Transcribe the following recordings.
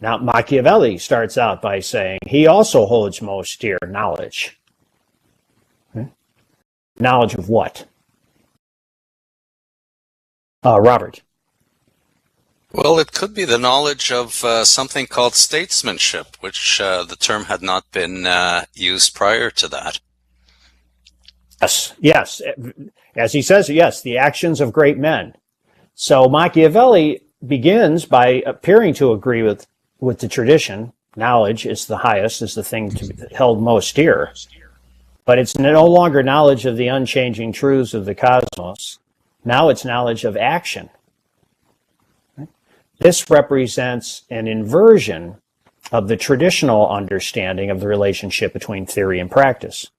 Now, Machiavelli starts out by saying he also holds most dear knowledge. Knowledge of what? Robert. Well, it could be the knowledge of something called statesmanship, which the term had not been used prior to that. Yes. As he says, yes, the actions of great men. So Machiavelli begins by appearing to agree with the tradition. Knowledge is the highest, is the thing to be held most dear. But it's no longer knowledge of the unchanging truths of the cosmos. Now it's knowledge of action. This represents an inversion of the traditional understanding of the relationship between theory and practice.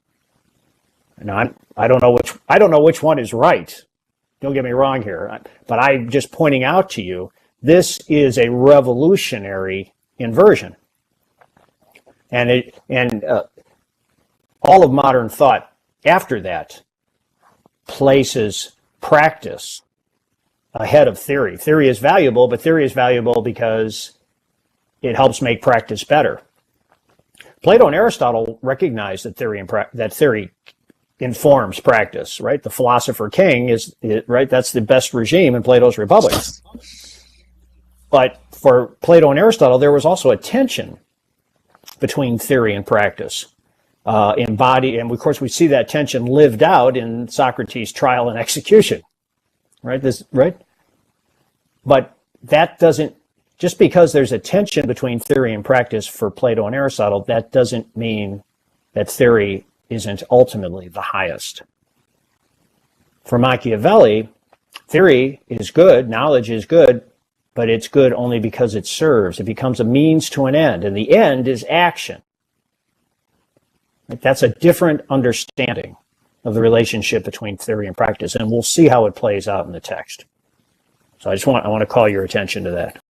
Now, I don't know which one is right. Don't get me wrong here, but I'm just pointing out to you, this is a revolutionary inversion. And all of modern thought after that places practice ahead of theory. Theory is valuable, but theory is valuable because it helps make practice better. Plato and Aristotle recognized that theory informs practice, right? The philosopher king is, right? That's the best regime in Plato's Republic. But for Plato and Aristotle, there was also a tension between theory and practice. And of course we see that tension lived out in Socrates' trial and execution, right? But that doesn't, just because there's a tension between theory and practice for Plato and Aristotle, that doesn't mean that theory isn't ultimately the highest. For Machiavelli, theory is good, knowledge is good, but it's good only because it serves. It becomes a means to an end, and the end is action. That's a different understanding of the relationship between theory and practice, and we'll see how it plays out in the text. So I want to call your attention to that.